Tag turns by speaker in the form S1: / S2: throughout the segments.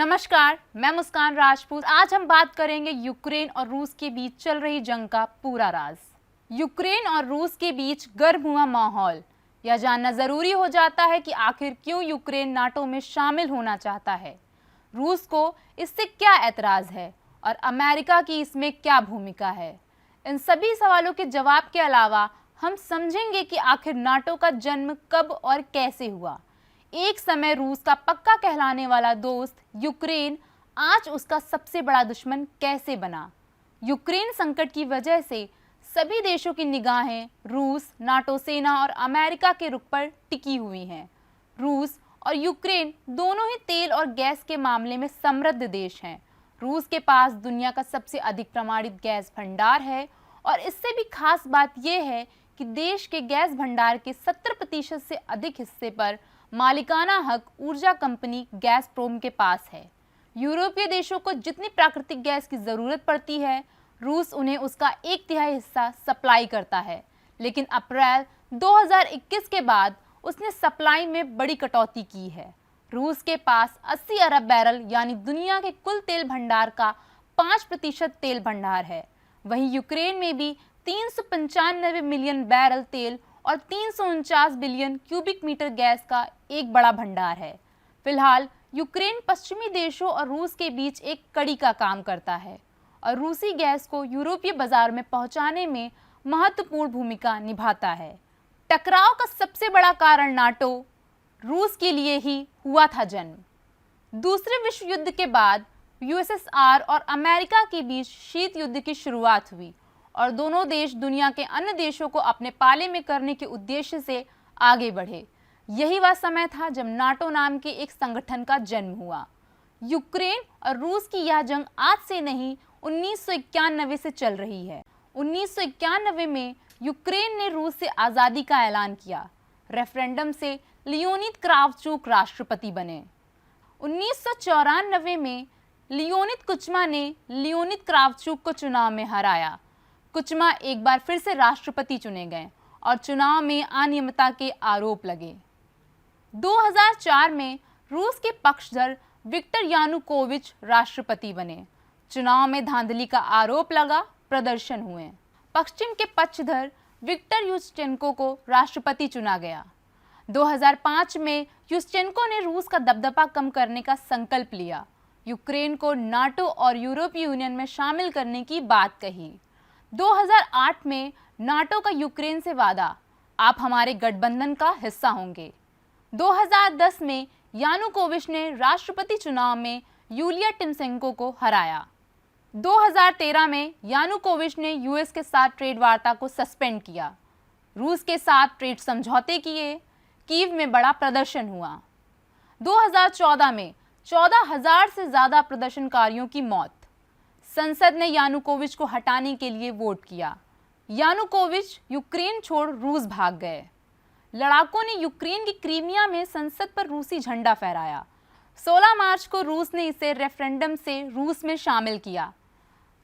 S1: नमस्कार, मैं मुस्कान राजपूत। आज हम बात करेंगे यूक्रेन और रूस के बीच चल रही जंग का पूरा राज। यूक्रेन और रूस के बीच गर्म हुआ माहौल। यह जानना जरूरी हो जाता है कि आखिर क्यों यूक्रेन नाटो में शामिल होना चाहता है, रूस को इससे क्या ऐतराज है और अमेरिका की इसमें क्या भूमिका है। इन सभी सवालों के जवाब के अलावा हम समझेंगे कि आखिर नाटो का जन्म कब और कैसे हुआ। एक समय रूस का पक्का कहलाने वाला दोस्त यूक्रेन आज उसका सबसे बड़ा दुश्मन कैसे बना। यूक्रेन संकट की वजह से सभी देशों की निगाहें रूस, नाटो सेना और अमेरिका के रुख पर टिकी हुई हैं। रूस और यूक्रेन दोनों ही तेल और गैस के मामले में समृद्ध देश हैं। रूस के पास दुनिया का सबसे अधिक प्रमाणित गैस भंडार है और इससे भी खास बात यह है कि देश के गैस भंडार के 70% से अधिक हिस्से पर मालिकाना हक ऊर्जा कंपनी गैसप्रोम के पास है। यूरोपीय देशों को जितनी प्राकृतिक गैस की जरूरत पड़ती है, रूस उन्हें उसका 1/3 हिस्सा सप्लाई करता है। लेकिन अप्रैल 2021 के बाद उसने सप्लाई में बड़ी कटौती की है। रूस के पास 80 अरब बैरल यानी दुनिया के कुल तेल भंडार का 5% तेल भंडार है। वहीं यूक्रेन में भी 395 मिलियन बैरल तेल और 349 बिलियन क्यूबिक मीटर गैस का एक बड़ा भंडार है। फिलहाल यूक्रेन पश्चिमी देशों और रूस के बीच एक कड़ी का काम करता है और रूसी गैस को यूरोपीय बाजार में पहुंचाने में महत्वपूर्ण भूमिका निभाता है। टकराव का सबसे बड़ा कारण नाटो, रूस के लिए ही हुआ था जन्म। दूसरे विश्व युद्ध के बाद यूएसएसआर और अमेरिका के बीच शीत युद्ध की शुरुआत हुई और दोनों देश दुनिया के अन्य देशों को अपने पाले में करने के उद्देश्य से आगे बढ़े। यही वह समय था जब नाटो नाम के एक संगठन का जन्म हुआ। यूक्रेन और रूस की यह जंग आज से नहीं 1991 से चल रही है। 1991 में यूक्रेन ने रूस से आज़ादी का ऐलान किया। रेफरेंडम से लियोनिद क्रावचुक राष्ट्रपति बने। 1994 में लियोनिद कुचमा ने लियोनिद क्रावचुक को चुनाव में हराया। कुचमा एक बार फिर से राष्ट्रपति चुने गए और चुनाव में अनियमितता के आरोप लगे। 2004 में रूस के पक्षधर विक्टर यानुकोविच राष्ट्रपति बने। चुनाव में धांधली का आरोप लगा, प्रदर्शन हुए। पश्चिम के पक्षधर विक्टर युश्चेंको को राष्ट्रपति चुना गया। 2005 में युश्चेंको ने रूस का दबदबा कम करने का संकल्प लिया। यूक्रेन को नाटो और यूरोपीय यूनियन में शामिल करने की बात कही। 2008 में नाटो का यूक्रेन से वादा, आप हमारे गठबंधन का हिस्सा होंगे। 2010 में यानुकोविच ने राष्ट्रपति चुनाव में यूलिया टिमोशेंको को हराया। 2013 में यानुकोविच ने यूएस के साथ ट्रेड वार्ता को सस्पेंड किया। रूस के साथ ट्रेड समझौते किए। कीव में बड़ा प्रदर्शन हुआ। 2014 में 14,000 से ज्यादा प्रदर्शनकारियों की मौत। संसद ने यानुकोविच को हटाने के लिए वोट किया। यानुकोविच यूक्रेन छोड़ रूस भाग गए। लड़ाकों ने यूक्रेन की क्रीमिया में संसद पर रूसी झंडा फहराया। 16 मार्च को रूस ने इसे रेफरेंडम से रूस में शामिल किया।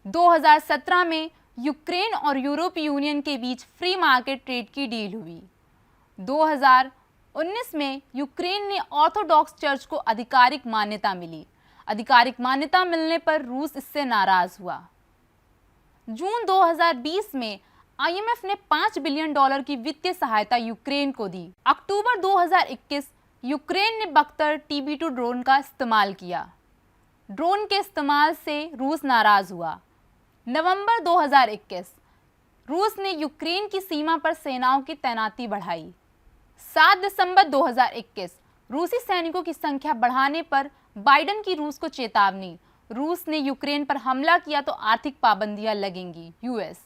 S1: 2017 में यूक्रेन और यूरोपीय यूनियन के बीच फ्री मार्केट ट्रेड की डील हुई। 2019 में यूक्रेन ने ऑर्थोडॉक्स चर्च को आधिकारिक मान्यता मिली। आधिकारिक मान्यता मिलने पर रूस इससे नाराज हुआ। जून 2020 में आईएमएफ ने $5 बिलियन की वित्तीय सहायता यूक्रेन को दी। अक्टूबर 2021 यूक्रेन ने बख्तर TB2 ड्रोन का इस्तेमाल किया। ड्रोन के इस्तेमाल से रूस नाराज हुआ। नवंबर 2021 रूस ने यूक्रेन की सीमा पर सेनाओं की तैनाती बढ़ाई। 7 दिसंबर 2021 रूसी सैनिकों की संख्या बढ़ाने पर बाइडेन की रूस को चेतावनी, रूस ने यूक्रेन पर हमला किया तो आर्थिक पाबंदियां लगेंगी। यूएस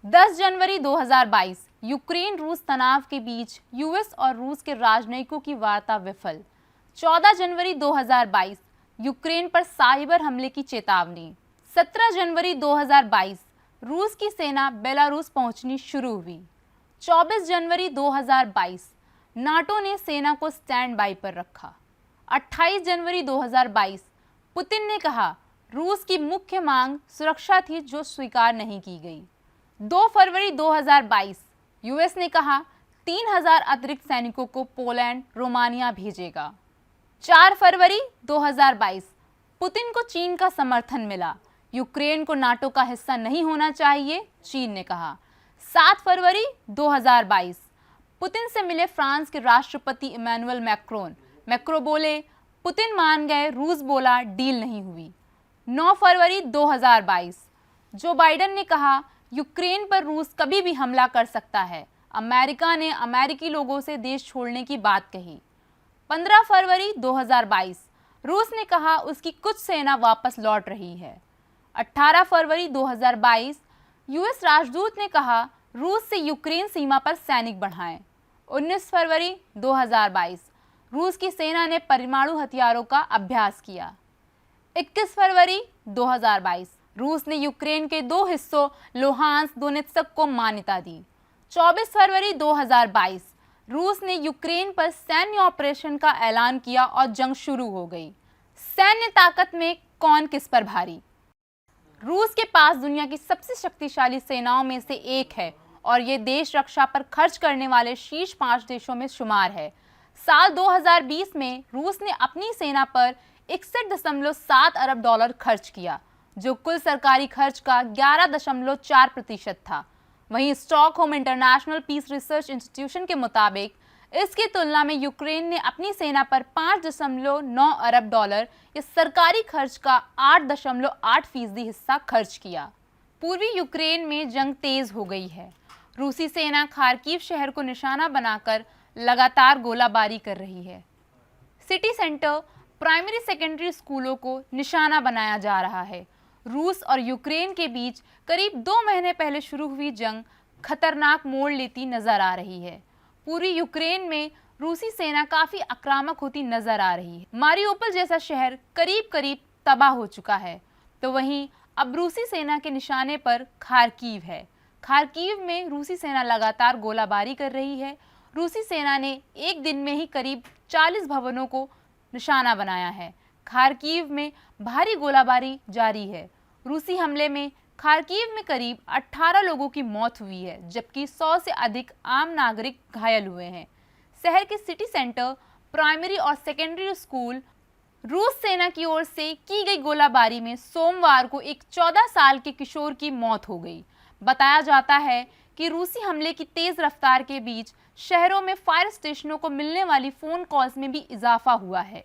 S1: 10 जनवरी 2022 यूक्रेन रूस तनाव के बीच यूएस और रूस के राजनयिकों की वार्ता विफल। 14 जनवरी 2022 यूक्रेन पर साइबर हमले की चेतावनी। 17 जनवरी 2022 रूस की सेना बेलारूस पहुंचनी शुरू हुई। 24 जनवरी 2022 नाटो ने सेना को स्टैंड बाई पर रखा। 28 जनवरी 2022 पुतिन ने कहा, रूस की मुख्य मांग सुरक्षा थी जो स्वीकार नहीं की गई। 2 फरवरी 2022 यूएस ने कहा 3,000 अतिरिक्त सैनिकों को पोलैंड, रोमानिया भेजेगा। 4 फरवरी 2022 पुतिन को चीन का समर्थन मिला। यूक्रेन को नाटो का हिस्सा नहीं होना चाहिए, चीन ने कहा। 7 फरवरी 2022 पुतिन से मिले फ्रांस के राष्ट्रपति इमैनुअल मैक्रोन। मैक्रो बोले पुतिन मान गए, रूस बोला डील नहीं हुई। 9 फरवरी 2022 जो बाइडेन ने कहा यूक्रेन पर रूस कभी भी हमला कर सकता है। अमेरिका ने अमेरिकी लोगों से देश छोड़ने की बात कही। 15 फरवरी 2022 रूस ने कहा उसकी कुछ सेना वापस लौट रही है। 18 फरवरी 2022 यूएस राजदूत ने कहा रूस से यूक्रेन सीमा पर सैनिक बढ़ाएं। 19 फरवरी 2022 रूस की सेना ने परमाणु हथियारों का अभ्यास किया। 21 फरवरी 2022 रूस ने यूक्रेन के 2 हिस्सों लुहांस्क, दोनेत्स्क को मान्यता दी। 24 फरवरी 2022 रूस ने यूक्रेन पर सैन्य ऑपरेशन का ऐलान किया और जंग शुरू हो गई। सैन्य ताकत में कौन किस पर भारी? रूस के पास दुनिया की सबसे शक्तिशाली सेनाओं में से एक है और ये देश रक्षा पर खर्च करने वाले शीर्ष 5 देशों में शुमार है। साल 2020 में रूस ने अपनी सेना पर 61.7 अरब डॉलर खर्च किया, जो कुल सरकारी खर्च का 11.4% था। वहीं Stockholm International Peace Research Institution के मुताबिक इसकी तुलना में यूक्रेन ने अपनी सेना पर 5.9 अरब डॉलर या सरकारी खर्च का 8.8% हिस्सा खर्च किया। पूर्वी यूक्रेन में जंग तेज हो गई है। रूसी सेना खार्किव शहर को निशाना बनाकर लगातार गोलाबारी कर रही है। सिटी सेंटर, प्राइमरी सेकेंडरी स्कूलों को निशाना बनाया जा रहा है। रूस और यूक्रेन के बीच करीब 2 महीने पहले शुरू हुई जंग खतरनाक मोड़ लेती नजर आ रही है। पूरी यूक्रेन में रूसी सेना काफी आक्रामक होती नजर आ रही है। मारियोपोल जैसा शहर करीब करीब तबाह हो चुका है, तो वहीं अब रूसी सेना के निशाने पर खार्किव है। खार्किव में रूसी सेना लगातार गोलाबारी कर रही है। रूसी सेना ने एक दिन में ही करीब 40 भवनों को निशाना बनाया है। खार्किव में भारी गोलाबारी जारी है। रूसी हमले में खार्किव में करीब 18 लोगों की मौत हुई है, जबकि 100 से अधिक आम नागरिक घायल हुए हैं। शहर के सिटी सेंटर, प्राइमरी और सेकेंडरी स्कूल रूस सेना की ओर से की गई गोलाबारी में सोमवार को एक 14 साल के किशोर की मौत हो गई। बताया जाता है कि रूसी हमले की तेज रफ्तार के बीच शहरों में फायर स्टेशनों को मिलने वाली फोन कॉल्स में भी इजाफा हुआ है।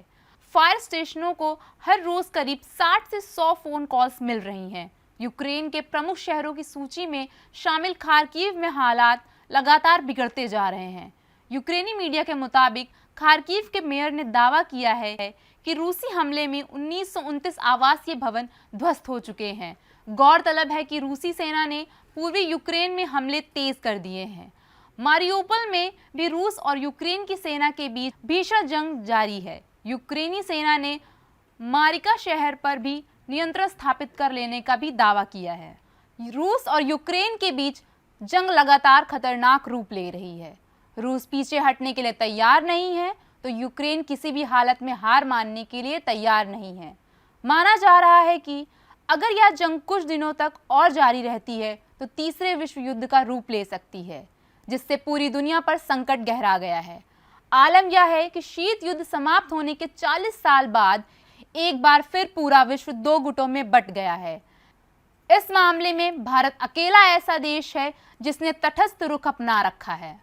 S1: फायर स्टेशनों को हर रोज करीब 60 से 100 फोन कॉल्स मिल रही हैं। यूक्रेन के प्रमुख शहरों की सूची में शामिल खार्किव में हालात लगातार बिगड़ते जा रहे हैं। यूक्रेनी मीडिया के मुताबिक खार्किव के मेयर ने दावा किया है कि रूसी हमले में 1929 आवासीय भवन ध्वस्त हो चुके हैं। गौरतलब है कि रूसी सेना ने पूर्वी यूक्रेन में हमले तेज कर दिए हैं। मारियोपोल में भी रूस और यूक्रेन की सेना के बीच भीषण जंग जारी है। यूक्रेनी सेना ने मारिका शहर पर भी नियंत्रण स्थापित कर लेने का भी दावा किया है। रूस और यूक्रेन के बीच जंग लगातार खतरनाक रूप ले रही है। रूस पीछे हटने के लिए तैयार नहीं है, तो यूक्रेन किसी भी हालत में हार मानने के लिए तैयार नहीं है। माना जा रहा है कि अगर यह जंग कुछ दिनों तक और जारी रहती है तो तीसरे विश्व युद्ध का रूप ले सकती है, जिससे पूरी दुनिया पर संकट गहरा गया है। आलम यह है कि शीत युद्ध समाप्त होने के 40 साल बाद एक बार फिर पूरा विश्व 2 गुटों में बंट गया है। इस मामले में भारत अकेला ऐसा देश है जिसने तटस्थ रुख अपना रखा है।